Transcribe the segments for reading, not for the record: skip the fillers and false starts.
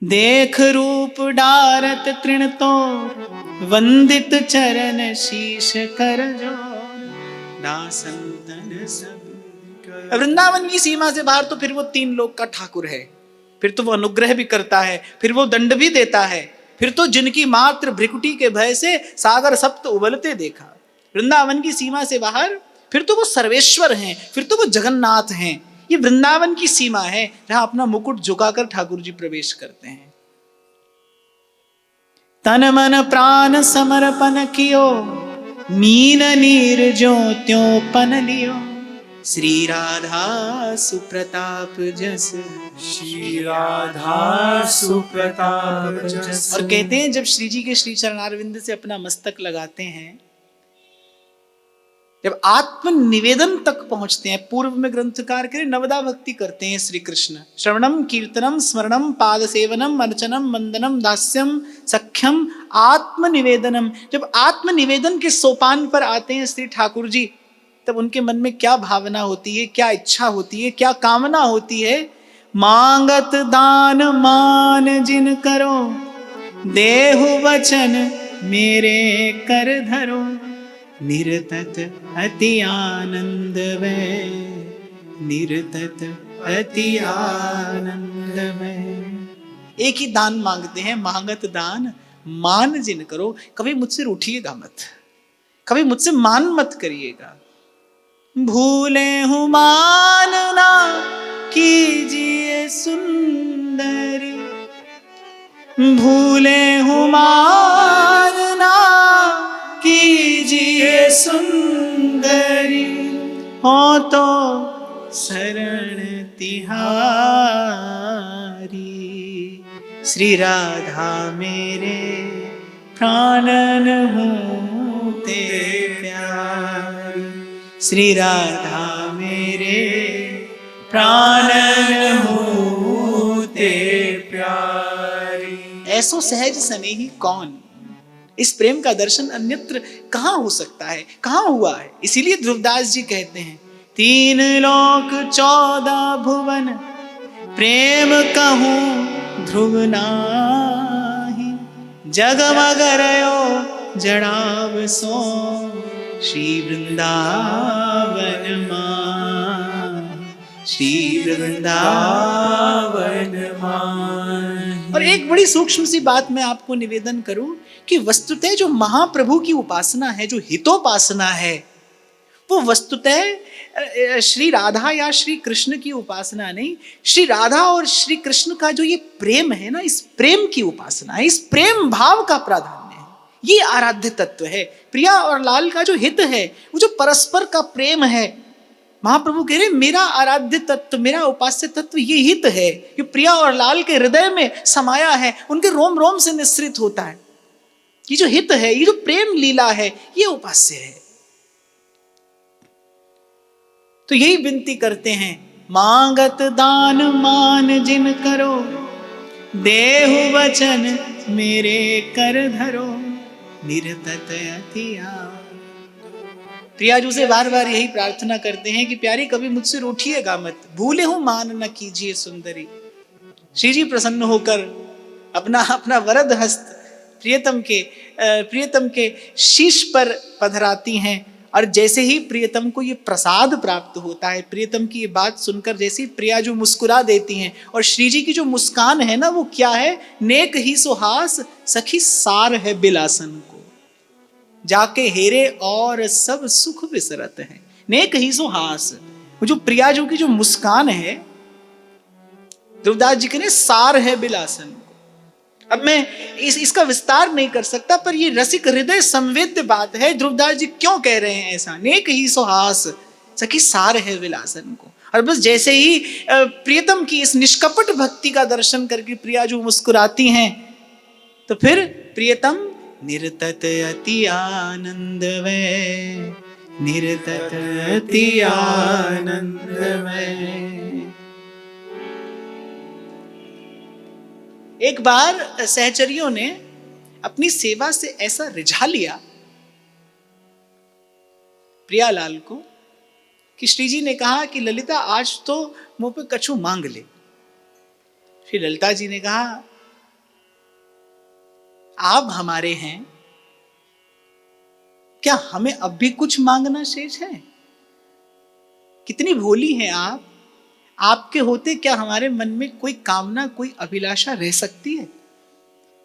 देख रूप डारत तृण तो वंदित चरण शीश कर जो दासन तन सब। वृंदावन की सीमा से बाहर तो फिर वो तीन लोक का ठाकुर है, फिर तो वो अनुग्रह भी करता है, फिर वो दंड भी देता है, फिर तो जिनकी मात्र भ्रिकुटी के भय से सागर सप्त उबलते देखा। वृंदावन की सीमा से बाहर फिर तो वो सर्वेश्वर हैं, फिर तो वो जगन्नाथ हैं। ये वृंदावन की सीमा है जहां अपना मुकुट झुकाकर ठाकुर जी प्रवेश करते हैं। तन मन प्राण समर्पण कियो, मीन नीर जो त्यों पन लियो। श्री राधा सुप्रताप जस, श्री राधा सुप्रताप जस। और कहते हैं जब श्री जी के श्री चरणारविंद से अपना मस्तक लगाते हैं, जब आत्म निवेदन तक पहुंचते हैं, पूर्व में ग्रंथकार के नवदा भक्ति करते हैं श्री कृष्ण। श्रवणम कीर्तनम स्मरणम पाद सेवनम अर्चनम वंदनम दास्यम सख्यम आत्म निवेदनम। जब आत्म निवेदन के सोपान पर आते हैं श्री ठाकुर जी, तब उनके मन में क्या भावना होती है, क्या इच्छा होती है, क्या कामना होती है। मांगत दान मान जिन करो, देहु वचन मेरे कर धरो। निरतत अति आनंद में, निरतत अति आनंद में। एक ही दान मांगते हैं, मांगत दान मान जिन करो। कभी मुझसे रूठिएगा मत, कभी मुझसे मान मत करिएगा। भूले हूं मानना कीजिए सुंदरी, भूले हूं मानना कीजिए सुंदरी। हो तो शरण तिहारी, श्री राधा मेरे प्राणन हूँ ते प्यारी। श्री राधा मेरे प्राणन हूँ ते प्यारी। ऐसो सहज स्नेही कौन, इस प्रेम का दर्शन अन्यत्र कहां हो सकता है, कहां हुआ है। इसीलिए ध्रुवदास जी कहते हैं, तीन लोक 14 भुवन प्रेम कहूं ध्रुव नाही। जगमग रयो जड़ाव सो, श्री वृंदावन मां, श्री वृंदावन मां। और एक बड़ी सूक्ष्म सी बात मैं आपको निवेदन करूं कि वस्तुतः जो महाप्रभु की उपासना है, जो हितोपासना है, वो वस्तुतः श्री राधा या श्री कृष्ण की उपासना नहीं, श्री राधा और श्री कृष्ण का जो ये प्रेम है ना, इस प्रेम की उपासना है, इस प्रेम भाव का प्राधान्य है। ये आराध्य तत्व है। प्रिया और लाल का जो हित है, वो जो परस्पर का प्रेम है, महाप्रभु कह रहे मेरा आराध्य तत्व, मेरा उपास्य तत्व ये हित है, ये प्रिया और लाल के हृदय में समाया है, उनके रोम रोम से निश्रित होता है। ये जो हित है, ये जो प्रेम लीला है, ये उपास्य है। तो यही विनती करते हैं, मांगत दान मान जिन करो, देहु वचन मेरे कर धरो। निरतत अति आनंद। प्रियाजू से बार बार यही प्रार्थना करते हैं कि प्यारी कभी मुझसे रूठिएगा मत, भूले हूं मान न कीजिए सुंदरी। श्री जी प्रसन्न होकर अपना अपना वरद हस्त प्रियतम के शीश पर पधराती हैं। और जैसे ही प्रियतम को ये प्रसाद प्राप्त होता है, प्रियतम की ये बात सुनकर जैसे ही प्रियाजू मुस्कुरा देती हैं, और श्री जी की जो मुस्कान है ना, वो क्या है, नेक ही सुहास सखी सार है बिलासन को, जाके हेरे और सब सुख विसरत है। नेक ही सुहास, वो जो प्रियाजू की जो मुस्कान है, ध्रुवदास जी के सार है बिलासन को। अब मैं इसका विस्तार नहीं कर सकता, पर ये रसिक हृदय संवेद्य बात है। ध्रुवदास जी क्यों कह रहे हैं ऐसा, नेक ही सुहास सखी सार है विलासन को। और बस जैसे ही प्रियतम की इस निष्कपट भक्ति का दर्शन करके प्रियाजू मुस्कुराती हैं, तो फिर प्रियतम निरतत अति आनंद में, निरतत अति आनंद में। एक बार सहचरियों ने अपनी सेवा से ऐसा रिझा लिया प्रियालाल को कि श्री जी ने कहा कि ललिता आज तो मुंह पे कछु मांग ले। फिर ललिता जी ने कहा आप हमारे हैं, क्या हमें अब भी कुछ मांगना शेष है? कितनी भोली हैं आप। आपके होते क्या हमारे मन में कोई कामना, कोई अभिलाषा रह सकती है?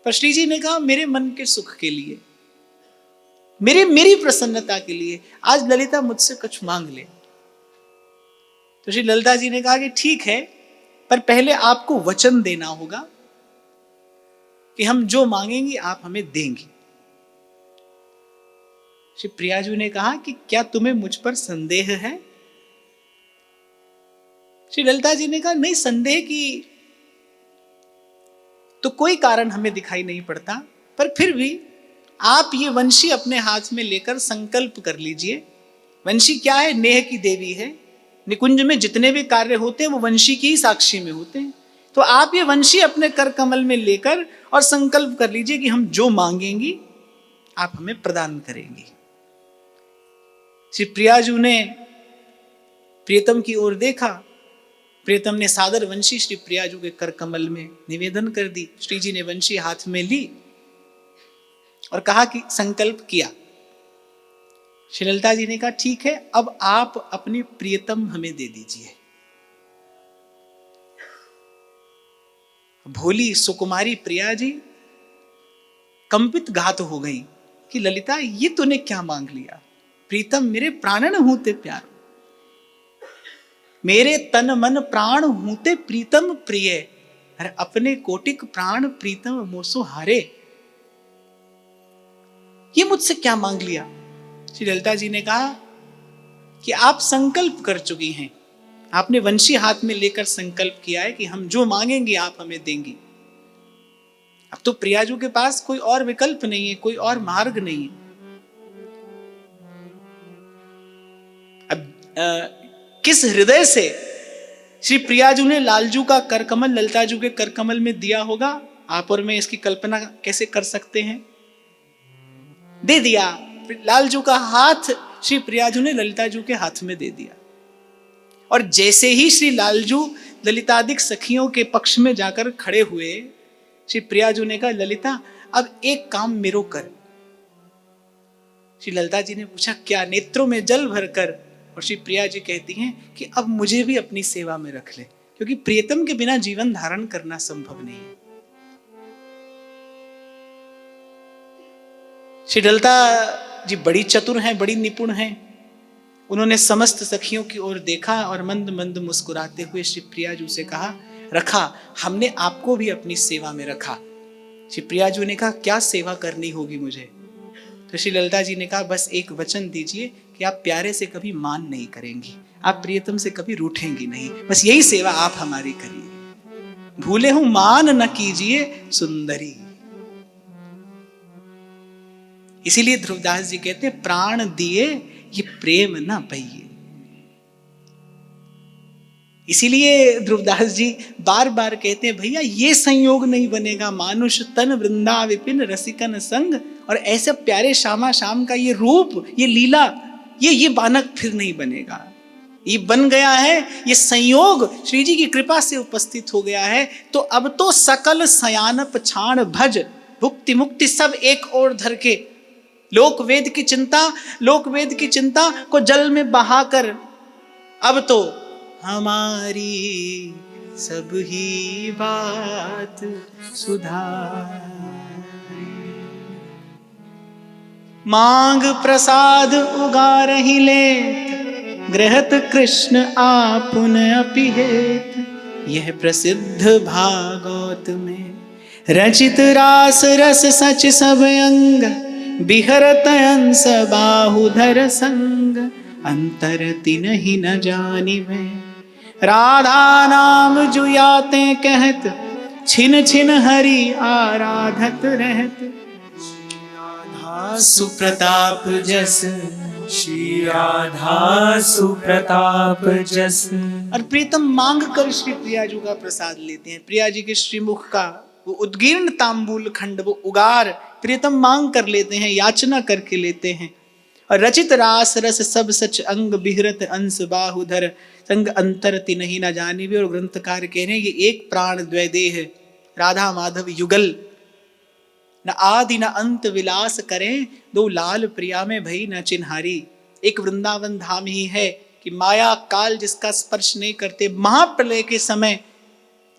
पर श्री जी ने कहा मेरे मन के सुख के लिए, मेरी प्रसन्नता के लिए आज ललिता मुझसे कुछ मांग ले। तो श्री ललिता जी ने कहा कि ठीक है, पर पहले आपको वचन देना होगा कि हम जो मांगेंगे आप हमें देंगे। श्री प्रियाजू ने कहा कि क्या तुम्हें मुझ पर संदेह है? श्री ललिता जी ने कहा नहीं, संदेह की तो कोई कारण हमें दिखाई नहीं पड़ता, पर फिर भी आप ये वंशी अपने हाथ में लेकर संकल्प कर लीजिए। वंशी क्या है? नेह की देवी है। निकुंज में जितने भी कार्य होते हैं वो वंशी की ही साक्षी में होते हैं। तो आप ये वंशी अपने कर कमल में लेकर और संकल्प कर लीजिए कि हम जो मांगेंगी आप हमें प्रदान करेंगी। श्री प्रियाजू ने प्रियतम की ओर देखा। प्रियतम ने सादर वंशी श्री प्रियाजू के कर कमल में निवेदन कर दी। श्री जी ने वंशी हाथ में ली और कहा कि संकल्प किया। श्री ललिता जी ने कहा ठीक है, अब आप अपनी प्रियतम हमें दे दीजिए। भोली सुकुमारी प्रिया जी कंपित घात हो गई कि ललिता ये तूने क्या मांग लिया? प्रीतम मेरे प्राणन हूते प्यार, मेरे तन मन प्राण हूते प्रीतम प्रिय, अरे अपने कोटिक प्राण प्रीतम मोसो हारे। ये मुझसे क्या मांग लिया? श्री ललिता जी ने कहा कि आप संकल्प कर चुकी हैं, आपने वंशी हाथ में लेकर संकल्प किया है कि हम जो मांगेंगे आप हमें देंगी। अब तो प्रियाजू के पास कोई और विकल्प नहीं है, कोई और मार्ग नहीं है। अब किस हृदय से श्री प्रियाजू ने लालजू का करकमल ललिताजू के करकमल में दिया होगा, आप और मैं इसकी कल्पना कैसे कर सकते हैं? दे दिया। लालजू का हाथ श्री प्रियाजू ने ललिताजू के हाथ में दे दिया। और जैसे ही श्री लालजू ललितादिक सखियों के पक्ष में जाकर खड़े हुए, श्री प्रियाजू ने कहा ललिता अब एक काम मेरो कर। श्री ललिता जी ने पूछा क्या? नेत्रों में जल भरकर। और श्री प्रिया जी कहती हैं कि अब मुझे भी अपनी सेवा में रख ले, क्योंकि प्रियतम के बिना जीवन धारण करना संभव नहीं है। श्री ललिता जी बड़ी चतुर हैं, बड़ी निपुण हैं। उन्होंने समस्त सखियों की ओर देखा और मंद मंद मुस्कुराते हुए श्री प्रियाजू से कहा रखा, हमने आपको भी अपनी सेवा में रखा। श्री प्रियाजू ने कहा क्या सेवा करनी होगी मुझे? तो श्री ललिता जी ने कहा बस एक वचन दीजिए कि आप प्यारे से कभी मान नहीं करेंगी, आप प्रियतम से कभी रूठेंगी नहीं, बस यही सेवा आप हमारी करिए। भूले हूं मान न कीजिए सुंदरी। इसीलिए ध्रुवदास जी कहते हैं प्राण दिए ये प्रेम न पइए। इसीलिए ध्रुवदास जी बार बार कहते हैं भैया ये संयोग नहीं बनेगा, मानुष तन वृंदा विपिन रसिकन संग। और ऐसे प्यारे श्यामा श्याम का ये रूप, ये लीला, ये बानक फिर नहीं बनेगा। ये बन गया है, ये संयोग श्री जी की कृपा से उपस्थित हो गया है। तो अब तो सकल सयानप छाण भज, भुक्ति मुक्ति सब एक ओर धर के लोक वेद की चिंता को जल में बहाकर अब तो हमारी सब ही बात सुधार। मांग प्रसाद उगारहि लेत, गृहत कृष्ण आपुन अपिहेत। यह प्रसिद्ध भागवत में रचित रास रस सच सब अंग, बिहरत अंस बाहुधर संग। अंतर तिन्हि न जानिबे, राधा नाम जुयाते कहत, छिन छिन हरि आराधत रहत। सुप्रताप जस, श्री राधा सुप्रताप जस। और प्रीतम मांग कर श्री प्रियाजू का प्रसाद लेते हैं। प्रिया जी के श्रीमुख का वो उद्गीर्ण तांबूल खंड, वो उगार प्रीतम मांग कर लेते हैं, याचना करके लेते हैं। और रचित रास रस सब सच अंग, बिहरत अंश बाहुधर संग। अंतर तिन्हि न जानिबे। और ग्रंथकार कह रहे हैं ये एक प्राण द्वैदेह राधा माधव युगल न आदि न अंत विलास करें, दो लाल प्रिया में भई न चिन्हारी। एक वृंदावन धाम ही है कि माया काल जिसका स्पर्श नहीं करते। महाप्रलय के समय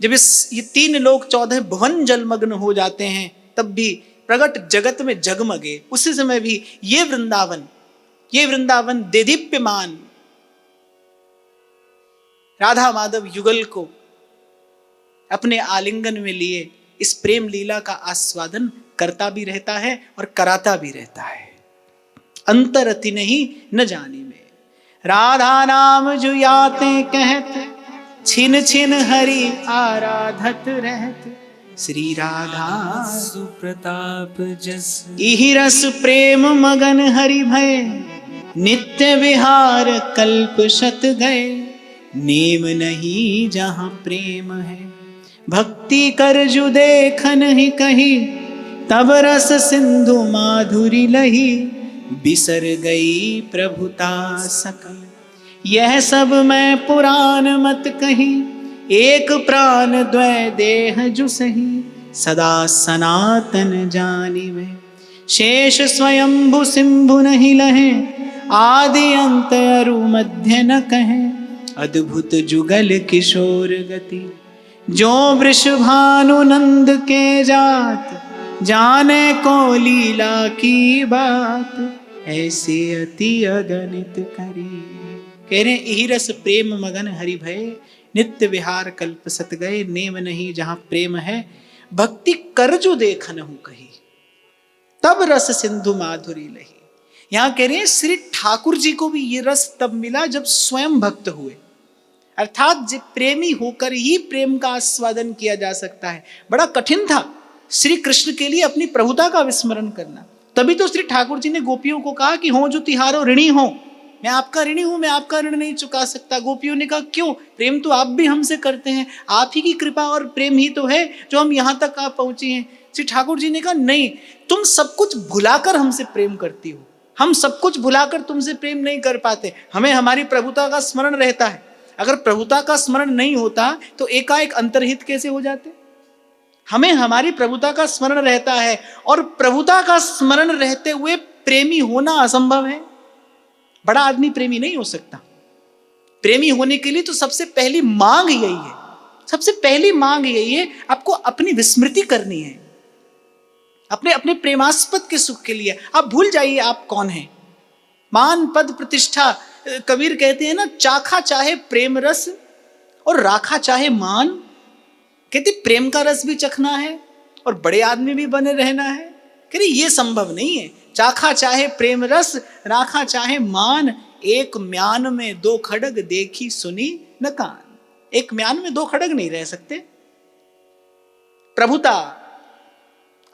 जब ये 3 लोक 14 भुवन जलमग्न हो जाते हैं, तब भी प्रगट जगत में जगमगे, उसी समय भी ये वृंदावन देदीप्यमान राधा माधव युगल को अपने आलिंगन में लिए इस प्रेम लीला का आस्वादन करता भी रहता है और कराता भी रहता है। अंतर अति नहीं न जाने में, राधा नाम जो याते कहत, छिन छिन हरि आराधत रहत। श्री राधा सुप्रताप जस, इहि रस प्रेम मगन हरि भय, नित्य विहार कल्प शत गए। नेम नहीं जहाँ प्रेम है, भक्ति कर जु देखन ही कही, तब रस सिंधु माधुरी लही। बिसर गई प्रभुता सकल, यह सब मैं पुराण मत कही। एक प्राण द्वय देह जु सही, सदा सनातन जानी में। शेष स्वयंभु सिंभु नहीं लहे, आदि अंत अरु मध्य न कहे। अद्भुत जुगल किशोर गति, जो वृषभानु नंद के जात। जाने को लीला की बात, ऐसे अति अगणित करी। कह रहे यही रस प्रेम मगन हरि भय, नित्य विहार कल्प सत गए। नेम नहीं जहां प्रेम है, भक्ति कर जो देखन हूं कही, तब रस सिंधु माधुरी लही। यहां कह रहे हैं श्री ठाकुर जी को भी ये रस तब मिला जब स्वयं भक्त हुए, अर्थात जब प्रेमी होकर ही प्रेम का आस्वादन किया जा सकता है। बड़ा कठिन था श्री कृष्ण के लिए अपनी प्रभुता का विस्मरण करना। तभी तो श्री ठाकुर जी ने गोपियों को कहा कि हो जो तिहारो ऋणी हो, मैं आपका ऋणी हूं, मैं आपका ऋण नहीं चुका सकता। गोपियों ने कहा क्यों, प्रेम तो आप भी हमसे करते हैं, आप ही की कृपा और प्रेम ही तो है जो हम यहां तक आप पहुंचे हैं। श्री ठाकुर जी ने कहा नहीं, तुम सब कुछ भुलाकर हमसे प्रेम करती हो, हम सब कुछ भुलाकर तुमसे प्रेम नहीं कर पाते। हमें हमारी प्रभुता का स्मरण रहता है। अगर प्रभुता का स्मरण नहीं होता तो एकाएक अंतर्हित कैसे हो जाते। हमें हमारी प्रभुता का स्मरण रहता है, और प्रभुता का स्मरण रहते हुए प्रेमी होना असंभव है। बड़ा आदमी प्रेमी नहीं हो सकता। प्रेमी होने के लिए तो सबसे पहली मांग यही है, सबसे पहली मांग यही है, आपको अपनी विस्मृति करनी है, अपने अपने प्रेमास्पद के सुख के लिए। आप भूल जाइए आप कौन हैं। मान पद प्रतिष्ठा, कबीर कहते हैं ना, चाखा चाहे प्रेम रस और राखा चाहे मान। कहते प्रेम का रस भी चखना है और बड़े आदमी भी बने रहना है। कहते ये संभव नहीं है। चाखा चाहे प्रेम रस, राखा चाहे मान। एक म्यान में 2 खड़ग देखी सुनी न कान। एक म्यान में 2 खड़ग नहीं रह सकते। प्रभुता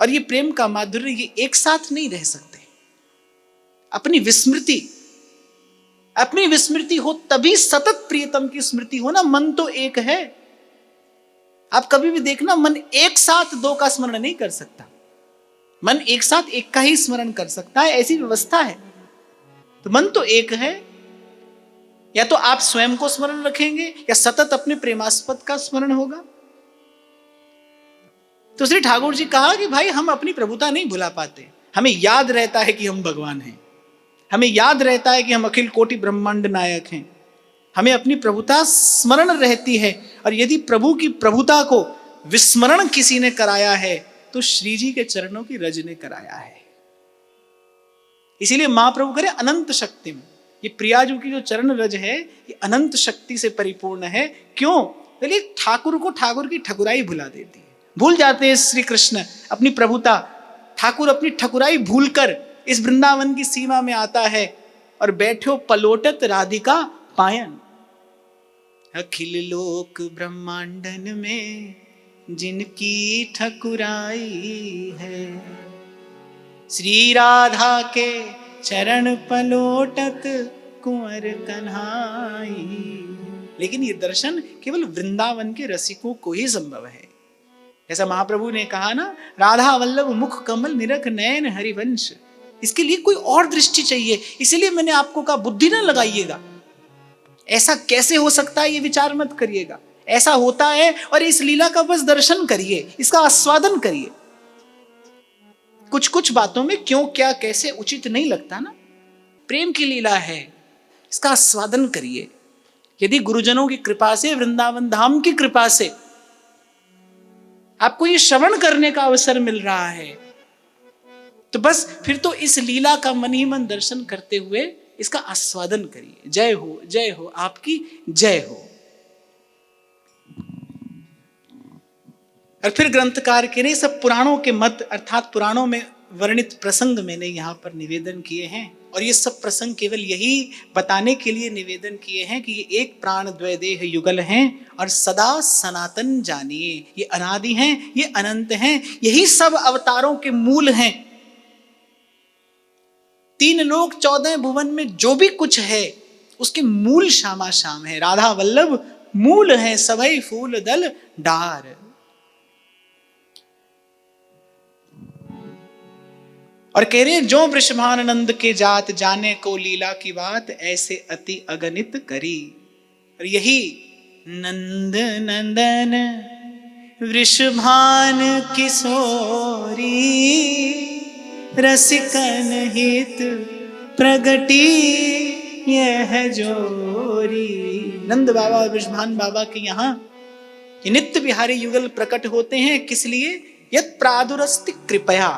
और ये प्रेम का माधुर्य ये एक साथ नहीं रह सकते। अपनी विस्मृति हो तभी सतत प्रियतम की स्मृति हो ना। मन तो एक है। आप कभी भी देखना, मन एक साथ 2 का स्मरण नहीं कर सकता। मन एक साथ एक का ही स्मरण कर सकता है, ऐसी व्यवस्था है। तो मन तो एक है। या तो आप स्वयं को स्मरण रखेंगे या सतत अपने प्रेमास्पद का स्मरण होगा। तो श्री ठाकुर जी कहा कि भाई हम अपनी प्रभुता नहीं भुला पाते। हमें याद रहता है कि हम भगवान हैं, हमें याद रहता है कि हम अखिल कोटि ब्रह्मांड नायक हैं। हमें अपनी प्रभुता स्मरण रहती है। और यदि प्रभु की प्रभुता को विस्मरण किसी ने कराया है तो श्री जी के चरणों की रज ने कराया है। इसीलिए महाप्रभु करे अनंत शक्ति में। ये प्रियाजू की जो चरण रज है ये अनंत शक्ति से परिपूर्ण है। क्यों? बोले ठाकुर को ठाकुर की ठकुराई भुला देती है। भूल जाते हैं श्री कृष्ण अपनी प्रभुता। ठाकुर अपनी ठकुराई भूलकर इस वृंदावन की सीमा में आता है और बैठो पलोटत राधिका पायन। अखिल लोक ब्रह्मांडन में जिनकी ठकुराई है, श्री राधा के चरण पलोटत कुंवर कन्हाई। लेकिन ये दर्शन केवल वृंदावन के रसिकों को ही संभव है। जैसा महाप्रभु ने कहा ना, राधा वल्लभ मुख कमल निरख नयन हरिवंश। इसके लिए कोई और दृष्टि चाहिए। इसीलिए मैंने आपको कहा बुद्धि ना लगाइएगा। ऐसा कैसे हो सकता है ये विचार मत करिएगा। ऐसा होता है और इस लीला का बस दर्शन करिए, इसका आस्वादन करिए। कुछ कुछ बातों में क्यों क्या कैसे उचित नहीं लगता ना। प्रेम की लीला है, इसका आस्वादन करिए। यदि गुरुजनों की कृपा से, वृंदावन धाम की कृपा से आपको ये श्रवण करने का अवसर मिल रहा है, तो बस फिर तो इस लीला का मन ही मन दर्शन करते हुए इसका आस्वादन करिए। जय हो, आपकी जय हो। और फिर ग्रंथकार के ने सब पुराणों के मत अर्थात पुराणों में वर्णित प्रसंग मैंने यहाँ पर निवेदन किए हैं, और ये सब प्रसंग केवल यही बताने के लिए निवेदन किए हैं कि ये एक प्राण द्वय देह युगल हैं और सदा सनातन जानिए। ये अनादि हैं, ये अनंत हैं, यही सब अवतारों के मूल हैं। 3 लोक 14 भुवन में जो भी कुछ है उसके मूल श्यामा श्याम है। राधा वल्लभ मूल है, सभई फूल दल डार। और कह रहे जो वृषभानंद के जात जाने को लीला की बात, ऐसे अति अगणित करी। और यही नंद नंदन वृषभान किशोरी, रसिकन हित प्रगटी यह जोरी। नंद बाबा और वृषभान बाबा के यहाँ नित्य बिहारी युगल प्रकट होते हैं। किस लिए? यत् प्रादुरस्ति कृपया,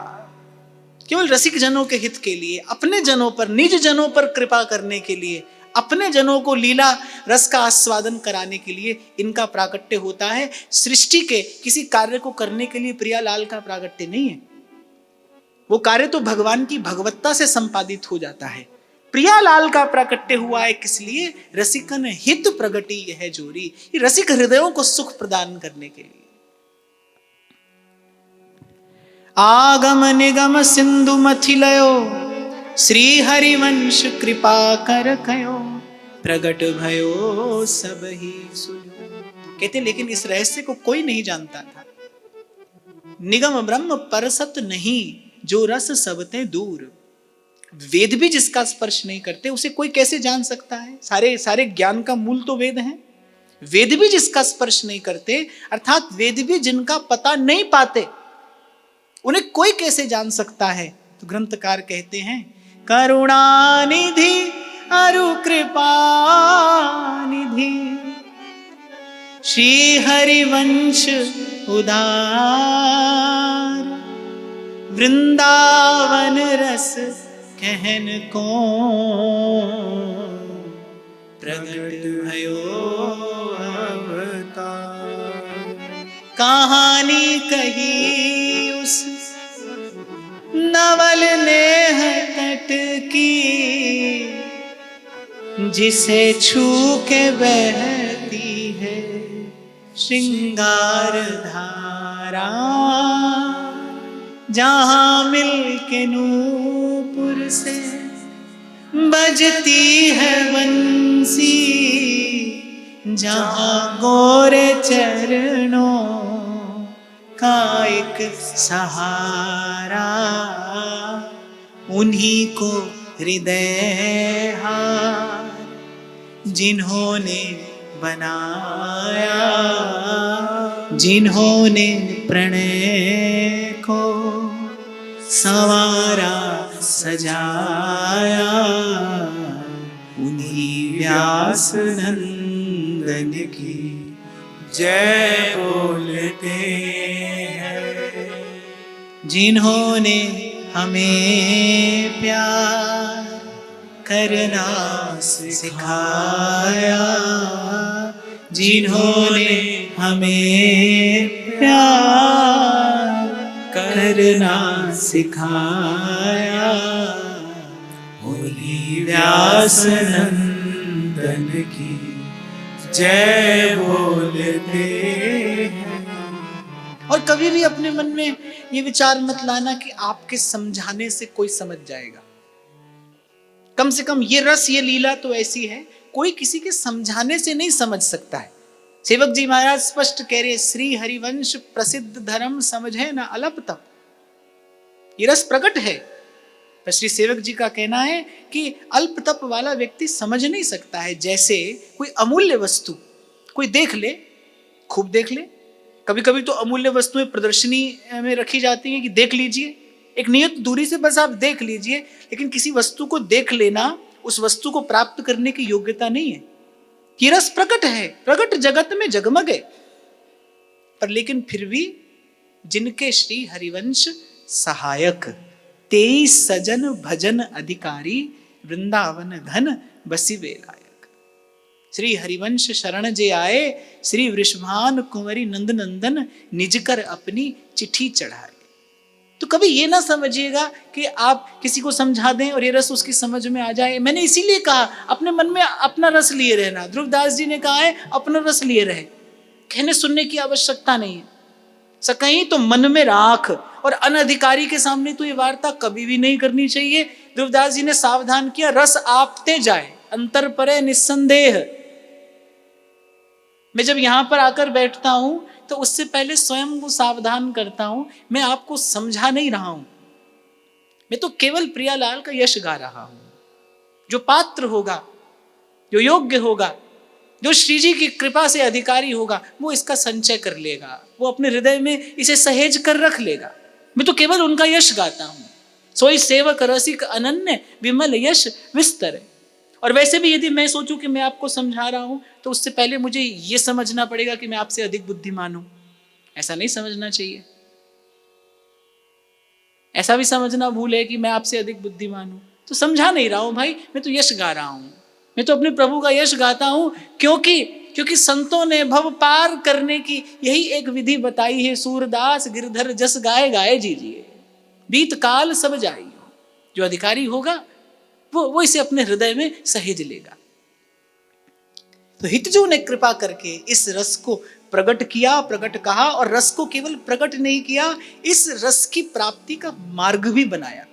केवल रसिक जनों के हित के लिए, अपने जनों पर, निज जनों पर कृपा करने के लिए, अपने जनों को लीला रस का आस्वादन कराने के लिए इनका प्राकट्य होता है। सृष्टि के किसी कार्य को करने के लिए प्रियालाल का प्राकट्य नहीं है। वो कार्य तो भगवान की भगवत्ता से संपादित हो जाता है। प्रियालाल का प्राकट्य हुआ है किस लिए? रसिकन हित प्रगटी यह जोरी, ये रसिक हृदयों को सुख प्रदान करने के लिए। आगम निगम सिंधु मथिलयो, श्री हरिवंश कृपा कर कयो, प्रगट भयो सब ही सुनो। कहते लेकिन इस रहस्य को कोई नहीं जानता था। निगम ब्रह्म परसत नहीं, जो रस सबते दूर। वेद भी जिसका स्पर्श नहीं करते उसे कोई कैसे जान सकता है? सारे सारे ज्ञान का मूल तो वेद है। वेद भी जिसका स्पर्श नहीं करते, अर्थात वेद भी जिनका पता नहीं पाते, उन्हें कोई कैसे जान सकता है? तो ग्रंथकार कहते हैं करुणानिधि अरु कृपा निधि, श्री हरिवंश उदार, वृंदावन रस कहन को, प्रगट भयो अवतार। कहानी कही उस नवल नेह तट की, जिसे छू के बहती है श्रृंगार धारा, जहां मिल के नूपुर से बजती है बंसी, जहां गोरे चरणों का एक सहारा, उन्हीं को हृदय हार जिन्होंने बनाया, जिन्होंने प्रणय को संवारा सजाया, उन्हीं व्यास नंदन की जय बोलते हैं, जिन्होंने हमें प्यार करना सिखाया, जिन्होंने हमें प्यार करना सिखाया, उन्हीं व्यास नंदन की जय बोलते हैं। और कभी भी अपने मन में ये विचार मत लाना कि आपके समझाने से कोई समझ जाएगा। कम से कम ये रस, ये लीला तो ऐसी है, कोई किसी के समझाने से नहीं समझ सकता है। सेवक जी महाराज स्पष्ट कह रहे, श्री हरिवंश प्रसिद्ध धर्म समझे न अल्प तप। ये रस प्रकट है, पर श्री सेवक जी का कहना है कि अल्प तप वाला व्यक्ति समझ नहीं सकता है। जैसे कोई अमूल्य वस्तु कोई देख ले, खूब देख ले। कभी कभी तो अमूल्य वस्तुएं प्रदर्शनी में रखी जाती हैं कि देख लीजिए, एक नियत दूरी से बस आप देख लीजिए, लेकिन किसी वस्तु को देख लेना उस वस्तु को प्राप्त करने की योग्यता नहीं है। कि रस प्रकट है, प्रकट जगत में जगमगे, पर लेकिन फिर भी जिनके श्री हरिवंश सहायक, 23 सजन भजन अधिकारी, वृंदावन घन बसी बेलायक। श्री हरिवंश शरण जे आए, श्री वृषभान कुंवरी नंद नंदन, निज कर अपनी चिट्ठी चढ़ाए। तो कभी ये ना समझिएगा कि आप किसी को समझा दें और ये रस उसकी समझ में आ जाए। मैंने इसीलिए कहा अपने मन में अपना रस लिए रहना। ध्रुवदास जी ने कहा है अपना रस लिए रहे, कहने सुनने की आवश्यकता नहीं है। सकहीं तो मन में राख, और अनधिकारी के सामने तो ये वार्ता कभी भी नहीं करनी चाहिए। ध्रुवदास जी ने सावधान किया, रस आपते जाए अंतर परे निस्संदेह। मैं जब यहां पर आकर बैठता हूं तो उससे पहले स्वयं को सावधान करता हूं, मैं आपको समझा नहीं रहा हूं, मैं तो केवल प्रियालाल का यश गा रहा हूं। जो पात्र होगा, जो योग्य होगा, जो श्री जी की कृपा से अधिकारी होगा, वो इसका संचय कर लेगा, वो अपने हृदय में इसे सहेज कर रख लेगा। मैं तो केवल उनका यश गाता हूं। सोई सेवक रसिक अनन्य, विमल यश विस्तर। और वैसे भी यदि मैं सोचूं कि मैं आपको समझा रहा हूं, तो उससे पहले मुझे यह समझना पड़ेगा कि मैं आपसे अधिक बुद्धिमान हूं। ऐसा नहीं समझना चाहिए। ऐसा भी समझना भूल है कि मैं आपसे अधिक बुद्धिमान हूं। तो समझा नहीं रहा हूं भाई, मैं तो यश गा रहा हूं। मैं तो अपने प्रभु का यश गाता हूं, क्योंकि संतों ने भव पार करने की यही एक विधि बताई है। सूरदास गिरधर जस गाए गाए जीजिए, बीत काल सब जाइयो। जो अधिकारी होगा वो इसे अपने हृदय में सहेज लेगा। तो हितजू ने कृपा करके इस रस को प्रकट किया, प्रकट कहा, और रस को केवल प्रकट नहीं किया, इस रस की प्राप्ति का मार्ग भी बनाया।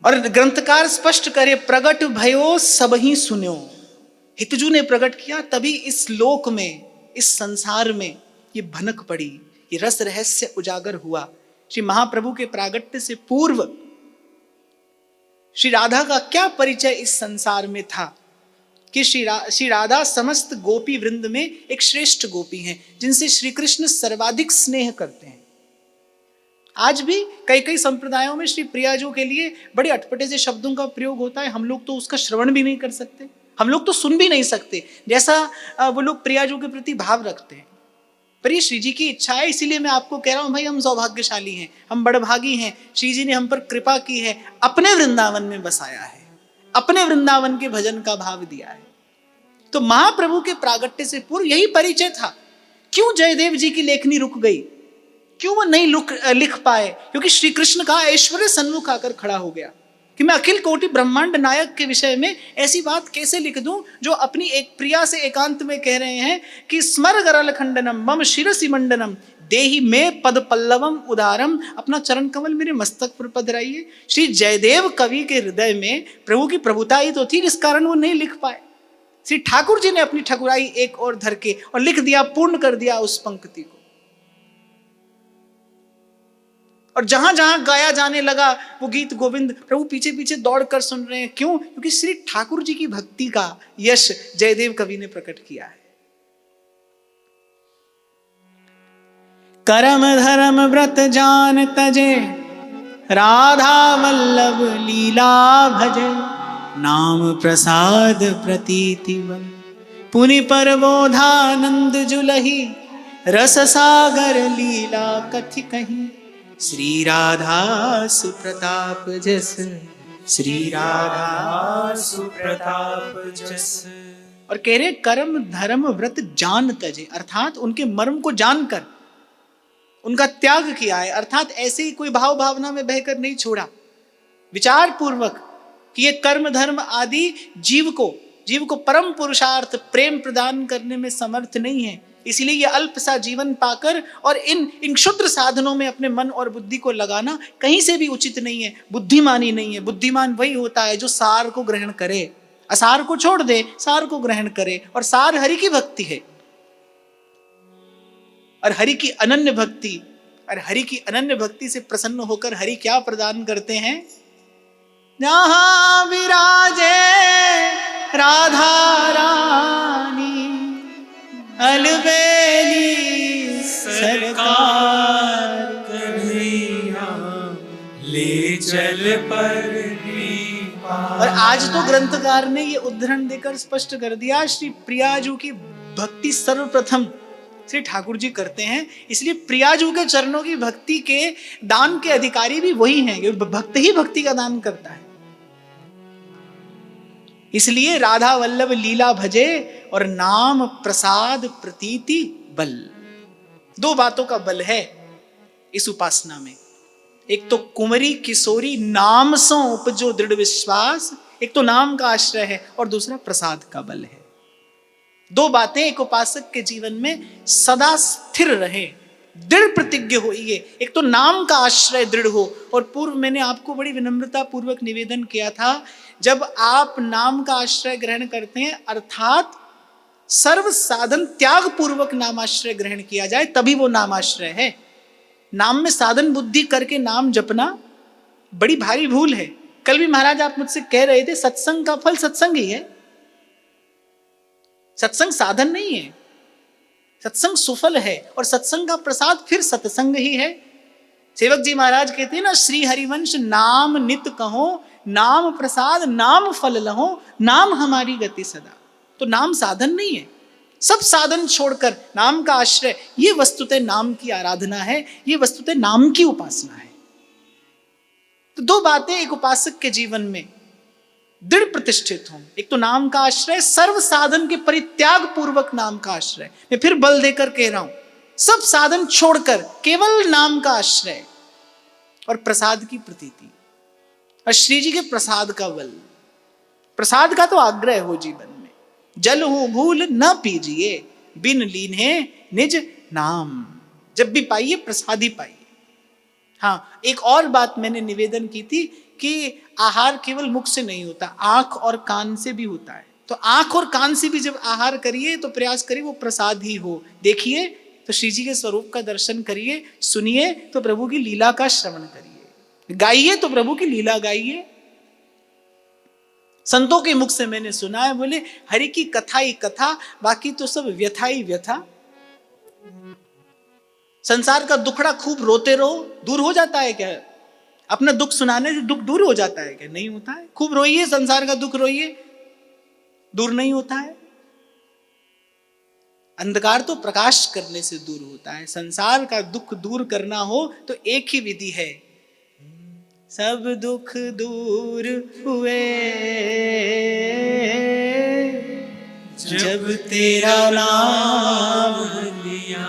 और ग्रंथकार स्पष्ट करे, प्रगट भयो सब ही सुन्यो। हितजू ने प्रकट किया, तभी इस लोक में, इस संसार में ये भनक पड़ी, ये रस रहस्य उजागर हुआ। श्री महाप्रभु के प्रागट्य से पूर्व श्री राधा का क्या परिचय इस संसार में था कि श्री राधा समस्त गोपी वृंद में एक श्रेष्ठ गोपी हैं, जिनसे श्री कृष्ण सर्वाधिक स्नेह करते हैं। आज भी कई कई संप्रदायों में श्री प्रियाजू के लिए बड़े अटपटे से शब्दों का प्रयोग होता है। हम लोग तो उसका श्रवण भी नहीं कर सकते, हम लोग तो सुन भी नहीं सकते, जैसा वो लोग प्रियाजू के प्रति भाव रखते हैं। पर ये श्री जी की इच्छा है, इसीलिए मैं आपको कह रहा हूं भाई, हम सौभाग्यशाली हैं, हम बड़भागी हैं। श्री जी ने हम पर कृपा की है, अपने वृंदावन में बसाया है, अपने वृंदावन के भजन का भाव दिया है। तो महाप्रभु के प्रागट्य से पूर्व यही परिचय था। क्यों जयदेव जी की लेखनी रुक गई, क्यों वो नहीं लिख पाए? क्योंकि श्री कृष्ण का ऐश्वर्य सन्मुख आकर खड़ा हो गया कि मैं अखिल कोटि ब्रह्मांड नायक के विषय में ऐसी बात कैसे लिख दूं जो अपनी एक प्रिया से एकांत में कह रहे हैं कि स्मर गरल खंडनम मम शिरसि मंडनम देहि में पद पल्लवम उदारम। अपना चरण कमल मेरे मस्तक पर पधराइए। श्री जयदेव कवि के हृदय में प्रभु की प्रभुता ही तो थी, जिस कारण वो नहीं लिख पाए। श्री ठाकुर जी ने अपनी ठकुराई एक और धर के और लिख दिया, पूर्ण कर दिया उस पंक्ति को। और जहां जहां गाया जाने लगा वो गीत गोविंद, प्रभु पीछे पीछे दौड़ कर सुन रहे हैं। क्यों? क्योंकि श्री ठाकुर जी की भक्ति का यश जयदेव कवि ने प्रकट किया है। करम धर्म व्रत जान तजे, राधा वल्लभ लीला भजे। नाम प्रसाद प्रतीति बल, पुनि परबोधानंद जुलही। रस सागर लीला कथि कहीं, श्री राधा सुप्रताप जस, श्री राधा सुप्रताप जस। और कह रहे कर्म धर्म व्रत जान तजे, अर्थात उनके मर्म को जानकर उनका त्याग किया है। अर्थात ऐसे ही कोई भाव भावना में बहकर नहीं छोड़ा, विचार पूर्वक कि ये कर्म धर्म आदि जीव को परम पुरुषार्थ प्रेम प्रदान करने में समर्थ नहीं है। इसलिए ये अल्प सा जीवन पाकर और इन क्षुद्र साधनों में अपने मन और बुद्धि को लगाना कहीं से भी उचित नहीं है, बुद्धिमानी नहीं है। बुद्धिमान वही होता है जो सार को ग्रहण करे, असार को छोड़ दे, सार को ग्रहण करे। और सार हरि की भक्ति है, और हरि की अनन्य भक्ति, और हरि की अनन्य भक्ति से प्रसन्न होकर हरि क्या प्रदान करते हैं? जहां विराजे राधा रानी, अलबेली सरकार। जल पर कृपा। और आज तो ग्रंथकार ने ये उद्धरण देकर स्पष्ट कर दिया, श्री प्रियाजू की भक्ति सर्वप्रथम श्री ठाकुर जी करते हैं, इसलिए प्रियाजू के चरणों की भक्ति के दान के अधिकारी भी वही हैं, क्योंकि भक्त ही भक्ति का दान करता है। इसलिए राधा वल्लभ लीला भजे और नाम प्रसाद प्रतीति बल, दो बातों का बल है इस उपासना में। एक तो कुंवरी किशोरी नाम सो उपजो दृढ़ विश्वास, एक तो नाम का आश्रय है, और दूसरा प्रसाद का बल है। दो बातें एक उपासक के जीवन में सदा स्थिर रहे, दृढ़ प्रतिज्ञ हो। ये एक तो नाम का आश्रय दृढ़ हो, और पूर्व मैंने आपको बड़ी विनम्रता पूर्वक निवेदन किया था, जब आप नाम का आश्रय ग्रहण करते हैं अर्थात सर्व साधन त्याग पूर्वक नामाश्रय ग्रहण किया जाए, तभी वो नामाश्रय है। नाम में साधन बुद्धि करके नाम जपना बड़ी भारी भूल है। कल भी महाराज आप मुझसे कह रहे थे सत्संग का फल सत्संग ही है, सत्संग साधन नहीं है, सत्संग सुफल है, और सत्संग का प्रसाद फिर सत्संग ही है। सेवक जी महाराज कहते हैं ना, श्री हरिवंश नाम नित कहो, नाम प्रसाद नाम फल लहो, नाम हमारी गति सदा। तो नाम साधन नहीं है, सब साधन छोड़कर नाम का आश्रय, ये वस्तुतः नाम की आराधना है, ये वस्तुतः नाम की उपासना है। तो दो बातें एक उपासक के जीवन में दृढ़ प्रतिष्ठित हों, एक तो नाम का आश्रय, सर्व साधन के परित्याग पूर्वक नाम का आश्रय। मैं फिर बल देकर कह रहा हूं, सब साधन छोड़कर केवल नाम का आश्रय और प्रसाद की प्रतीति, और श्री जी के प्रसाद का बल। प्रसाद का तो आग्रह हो जीवन में, जल हो भूल न पीजिए, बिन लीन्हे निज नाम। जब भी पाइए प्रसाद ही पाइए। हाँ, एक और बात मैंने निवेदन की थी कि आहार केवल मुख से नहीं होता, आंख और कान से भी होता है। तो आंख और कान से भी जब आहार करिए तो प्रयास करिए वो प्रसाद ही हो। देखिए तो श्री जी के स्वरूप का दर्शन करिए, सुनिए तो प्रभु की लीला का श्रवण करिए, गाइए तो प्रभु की लीला गाइए। संतों के मुख से मैंने सुना है, बोले हरि की कथा ही कथा, बाकी तो सब व्यथा ही व्यथा। संसार का दुखड़ा खूब रोते रहो, दूर हो जाता है क्या? अपना दुख सुनाने से दुख दूर हो जाता है क्या? नहीं होता है। खूब रोइए, संसार का दुख रोइए, दूर नहीं होता है। अंधकार तो प्रकाश करने से दूर होता है। संसार का दुख दूर करना हो तो एक ही विधि है, सब दुख दूर हुए जब तेरा नाम लिया।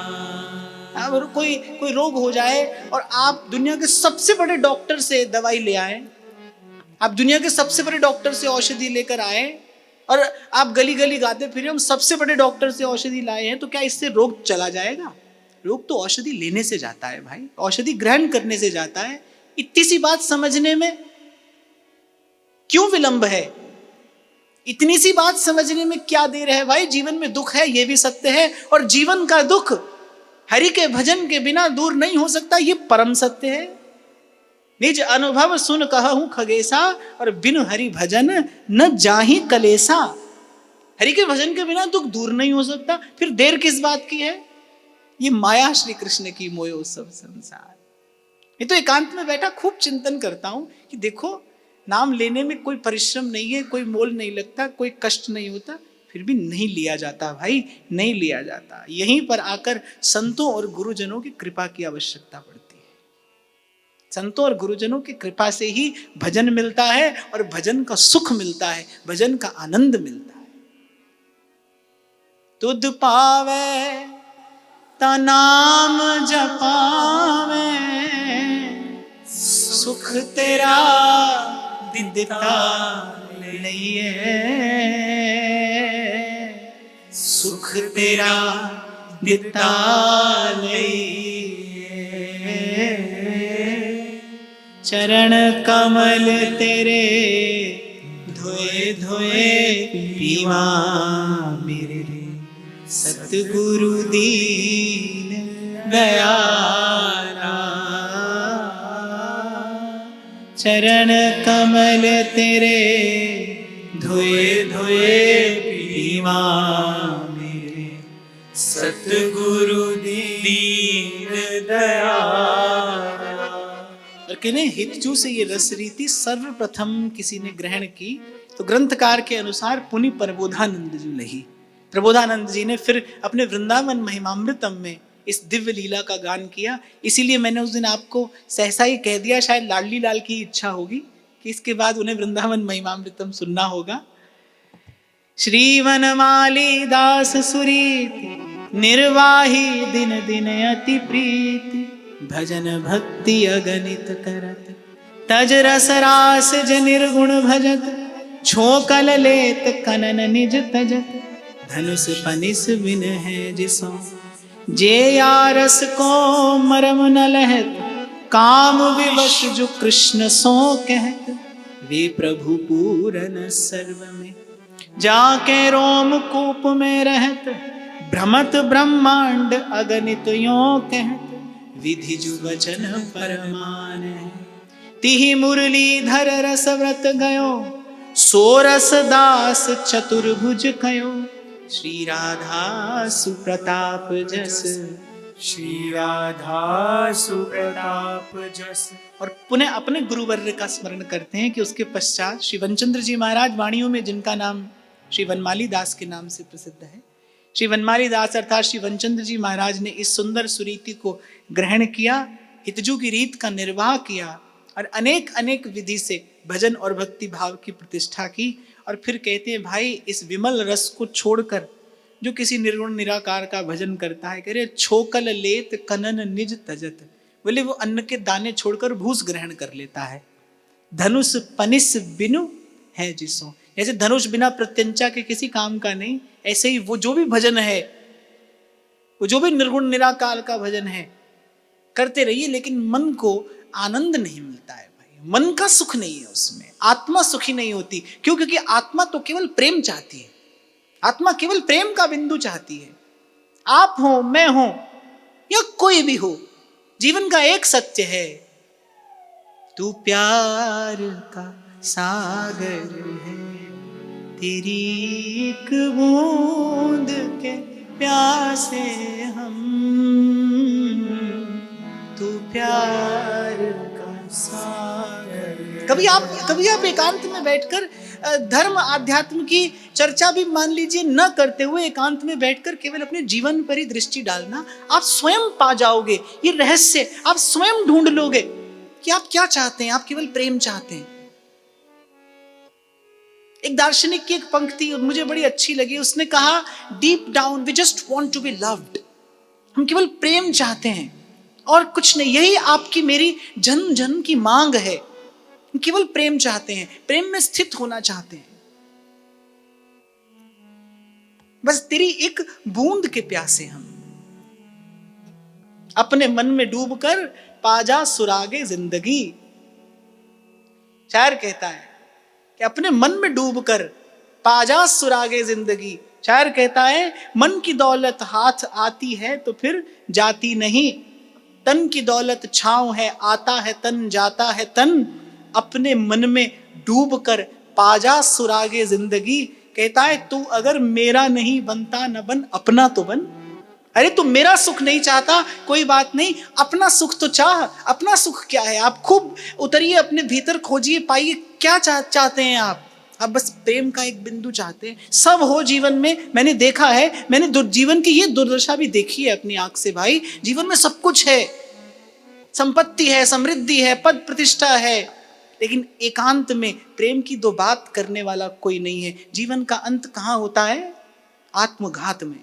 अगर कोई रोग हो जाए और आप दुनिया के सबसे बड़े डॉक्टर से दवाई ले आए, आप दुनिया के सबसे बड़े डॉक्टर से औषधि लेकर आए और आप गली गली गाते फिरे हम सबसे बड़े डॉक्टर से औषधि लाए हैं, तो क्या इससे रोग चला जाएगा? रोग तो औषधि लेने से जाता है भाई, औषधि ग्रहण करने से जाता है। इतनी सी बात समझने में क्यों विलंब है? इतनी सी बात समझने में क्या देर है भाई? जीवन में दुख है, यह भी सत्य है, और जीवन का दुख हरि के भजन के बिना दूर नहीं हो सकता, ये परम सत्य है। निज अनुभव सुन कहूं खगेसा, और बिन हरि भजन न जाहि कलेसा। हरि के भजन के बिना दुख दूर नहीं हो सकता, फिर देर किस बात की है? ये माया श्री कृष्ण की मोयो सब संसार। ये तो एकांत में बैठा खूब चिंतन करता हूं कि देखो, नाम लेने में कोई परिश्रम नहीं है, कोई मोल नहीं लगता, कोई कष्ट नहीं होता, फिर भी नहीं लिया जाता भाई, नहीं लिया जाता। यहीं पर आकर संतों और गुरुजनों की कृपा की आवश्यकता पड़ती है। संतों और गुरुजनों की कृपा से ही भजन मिलता है, और भजन का सुख मिलता है, भजन का आनंद मिलता है। तुद पावे ता नाम जपावे, सुख तेरा दिता लइए, सुख तेरा दिता लइए। चरण कमल तेरे धोए धोए पीवा, मेरे सतगुरु दीन दयाला। चरण कमल तेरे धोए धोए पीवा, मेरे सतगुरु दीन दयाला। और कहने हितजू से ये रस रीति सर्वप्रथम किसी ने ग्रहण की तो ग्रंथकार के अनुसार पुनि प्रबोधानंद जी लही। प्रबोधानंद जी ने फिर अपने वृंदावन महिमामृतम में इस दिव्य लीला का गान किया। इसीलिए मैंने उस दिन आपको सहसा ही कह दिया, शायद लाडली लाल की इच्छा होगी कि इसके बाद उन्हें वृंदावन महिमामृतम सुनना होगा। श्रीवनमाली दास सुरीति निर्वाही दिन दिन अति प्रीति, भजन भक्ति अगणित करत तज रस रास ज निर्गुण भजत, छोकल लेत कनन निज तजत, धनुष पनिस बिन है जिसो, जे यारस को मरम न लहत, काम विवश जो कृष्ण सो कहत, वे प्रभु पूरन सर्व में, जाके रोम कूप में रहत, भ्रमत ब्रह्मांड अगणित यो कहत, विधि जु वचन परमान, तिहि मुरलीधर रस व्रत गयो, सोरस दास चतुर्भुज कयो, श्री राधा सुप्रताप जस, श्री राधा सुप्रताप जस। और पुनः अपने गुरुवर्य का स्मरण करते हैं कि उसके पश्चात श्री वनचंद्र जी महाराज वाणियों में जिनका नाम श्री वनमाली दास के नाम से प्रसिद्ध है, श्री वनमाली दास अर्थात श्री वनचंद्र जी महाराज ने इस सुंदर सुरीति को ग्रहण किया, हितजू की रीत का निर्वाह किया और अनेक अनेक विधि से भजन और भक्ति भाव की प्रतिष्ठा की। और फिर कहते हैं भाई इस विमल रस को छोड़कर जो किसी निर्गुण निराकार का भजन करता है, कह रहे छोकल लेत कनन निज तजत, बोले वो अन्न के दाने छोड़कर भूस ग्रहण कर लेता है। धनुष पनिस बिनु है जिसो, जैसे धनुष बिना प्रत्यंचा के किसी काम का नहीं, ऐसे ही वो जो भी भजन है, वो जो भी निर्गुण निराकार का भजन है करते रहिए, लेकिन मन को आनंद नहीं मिलता है भाई, मन का सुख नहीं है उसमें, आत्मा सुखी नहीं होती। क्यों? क्योंकि आत्मा तो केवल प्रेम चाहती है, आत्मा केवल प्रेम का बिंदु चाहती है। आप हो, मैं हो या कोई भी हो, जीवन का एक सत्य है, तू प्यार का सागर है, तेरी एक बूंद के प्यासे हम, तू प्यार का सागर। कभी आप एकांत में बैठकर धर्म आध्यात्म की चर्चा भी मान लीजिए न करते हुए एकांत में बैठकर केवल अपने जीवन पर ही दृष्टि डालना, आप स्वयं पा जाओगे ये रहस्य, आप स्वयं ढूंढ लोगे कि आप क्या चाहते हैं। आप केवल प्रेम चाहते हैं। एक दार्शनिक की एक पंक्ति मुझे बड़ी अच्छी लगी, उसने कहा deep down we just want to be loved, हम केवल प्रेम चाहते हैं और कुछ नहीं, यही आपकी मेरी जन्म जन्म की मांग है, हम केवल प्रेम चाहते हैं, प्रेम में स्थित होना चाहते हैं, बस तेरी एक बूंद के प्यासे हम, अपने मन में डूबकर पाजा सुरागे जिंदगी। शायर कहता है कि अपने मन में डूबकर पाजा सुरागे जिंदगी। शायर कहता है मन की दौलत हाथ आती है तो फिर जाती नहीं, तन की दौलत छांव है, आता है तन जाता है तन, अपने मन में डूबकर पाजा सुरागे जिंदगी। कहता है तू अगर मेरा नहीं बनता न बन अपना तो बन। अरे तू मेरा सुख नहीं चाहता कोई बात नहीं, अपना सुख तो चाह। अपना सुख क्या है? आप खूब उतरिए अपने भीतर, खोजिए, पाइए क्या चाहते हैं आप बस प्रेम का एक बिंदु चाहते हैं। सब हो जीवन में, मैंने देखा है, मैंने जीवन की ये दुर्दशा भी देखी है अपनी आंख से भाई। जीवन में सब कुछ है, संपत्ति है, समृद्धि है, पद प्रतिष्ठा है, लेकिन एकांत में प्रेम की दो बात करने वाला कोई नहीं है। जीवन का अंत कहाँ होता है? आत्मघात में।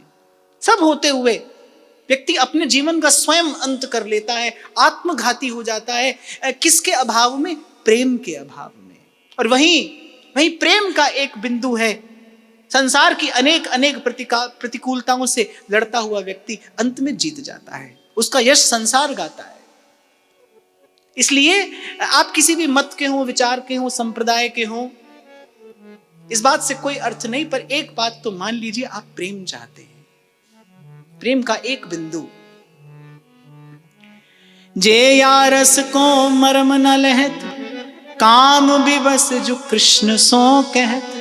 सब होते हुए व्यक्ति अपने जीवन का स्वयं अंत कर लेता है, आत्मघाती हो जाता है। किसके अभाव में? प्रेम के अभाव में। और वहीं प्रेम का एक बिंदु है। संसार की अनेक अनेक प्रतिकूलताओं से लड़ता हुआ व्यक्ति अंत में जीत जाता है, उसका यश संसार गाता है। इसलिए आप किसी भी मत के हो, विचार के हो, संप्रदाय के हो, इस बात से कोई अर्थ नहीं, पर एक बात तो मान लीजिए, आप प्रेम चाहते हैं, प्रेम का एक बिंदु। जे यारस को मरम न लहत, काम विवश जो कृष्ण सो कहत,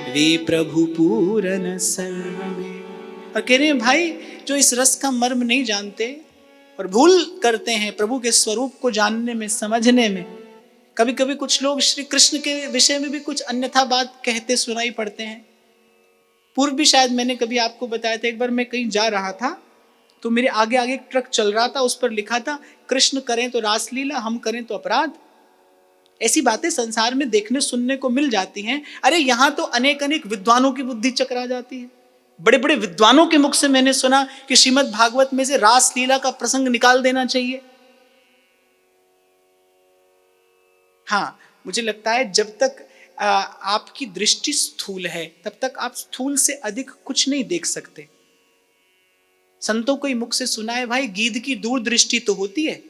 वे प्रभु पूरन सर्व में। और कह रहे हैं भाई जो इस रस का मर्म नहीं जानते और भूल करते हैं प्रभु के स्वरूप को जानने में, समझने में। कभी कभी कुछ लोग श्री कृष्ण के विषय में भी कुछ अन्यथा बात कहते सुनाई पड़ते हैं। पूर्व भी शायद मैंने कभी आपको बताया था, एक बार मैं कहीं जा रहा था तो मेरे आगे आगे एक ट्रक चल रहा था, उस पर लिखा था कृष्ण करें तो रासलीला, हम करें तो अपराध। ऐसी बातें संसार में देखने सुनने को मिल जाती हैं। अरे यहां तो अनेक अनेक विद्वानों की बुद्धि चकरा जाती है। बड़े बड़े विद्वानों के मुख से मैंने सुना कि श्रीमद् भागवत में से रासलीला का प्रसंग निकाल देना चाहिए। हाँ, मुझे लगता है जब तक आपकी दृष्टि स्थूल है तब तक आप स्थूल से अधिक कुछ नहीं देख सकते। संतों को ही मुख से सुना है, भाई गीध की दूर दृष्टि तो होती है,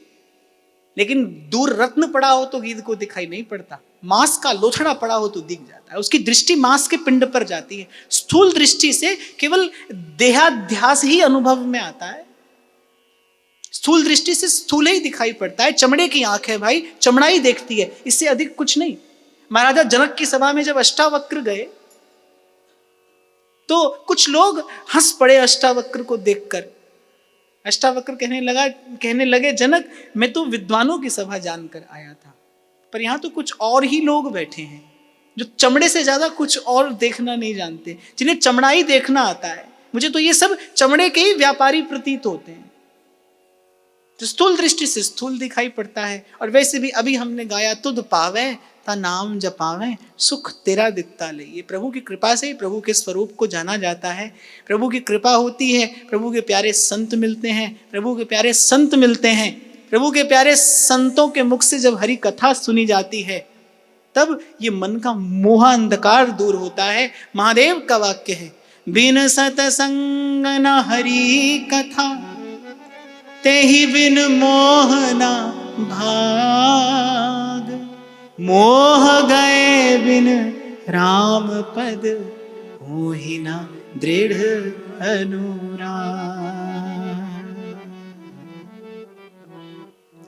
लेकिन दूर रत्न पड़ा हो तो गीध को दिखाई नहीं पड़ता। मांस का लोथड़ा पड़ा हो तो दिख जाता है, उसकी दृष्टि मांस के पिंड पर जाती है। स्थूल दृष्टि से केवल देहाध्यास ही अनुभव में आता है। स्थूल दृष्टि से स्थूल ही दिखाई पड़ता है। चमड़े की आंख है भाई, चमड़ा ही देखती है, इससे अधिक कुछ नहीं। महाराजा जनक की सभा में जब अष्टावक्र गए तो कुछ लोग हंस पड़े अष्टावक्र को देखकर। अष्टावक्र कहने लगे जनक, मैं तो विद्वानों की सभा जानकर आया था, पर यहां तो कुछ और ही लोग बैठे हैं जो चमड़े से ज्यादा कुछ और देखना नहीं जानते, जिन्हें चमड़ा ही देखना आता है। मुझे तो ये सब चमड़े के ही व्यापारी प्रतीत होते हैं। तो स्थूल दृष्टि से स्थूल दिखाई पड़ता है। और वैसे भी अभी हमने गाया, तुद पावे ता नाम जपावे, सुख तेरा दिखता ले। ये प्रभु की कृपा से ही प्रभु के स्वरूप को जाना जाता है। प्रभु की कृपा होती है, प्रभु के प्यारे संत मिलते हैं, प्रभु के प्यारे संत मिलते हैं। प्रभु के प्यारे संतों के मुख से जब हरि कथा सुनी जाती है तब ये मन का मोह अंधकार दूर होता है। महादेव का वाक्य है, बिन सतसंग न हरि कथा, तेहि बिन मोहना भाग। मोह गए बिन राम पद, मोहि न दृढ़ अनुराग।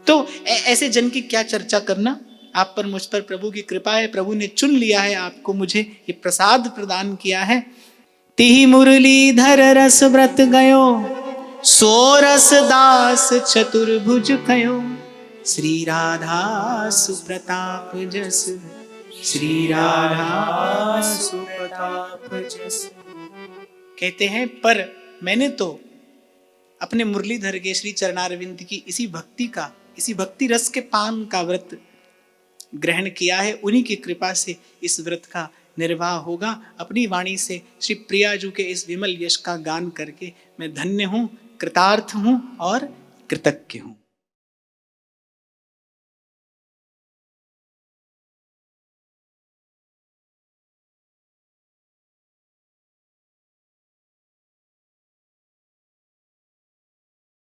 तो ऐसे जन की क्या चर्चा करना। आप पर मुझ पर प्रभु की कृपा है, प्रभु ने चुन लिया है आपको, मुझे ये प्रसाद प्रदान किया है। तिहि मुरलीधर रस व्रत गयो, सो रस दास चतुर्भुज कयो। श्री राधा सुप्रताप जस, श्री राधा सुप्रताप जस। कहते हैं, पर मैंने तो अपने मुरलीधर के श्री चरणारविंद की इसी भक्ति रस के पान का व्रत ग्रहण किया है। उन्हीं की कृपा से इस व्रत का निर्वाह होगा। अपनी वाणी से श्री प्रियाजू के इस विमल यश का गान करके मैं धन्य हूँ, कृतार्थ हूँ और कृतज्ञ हूँ।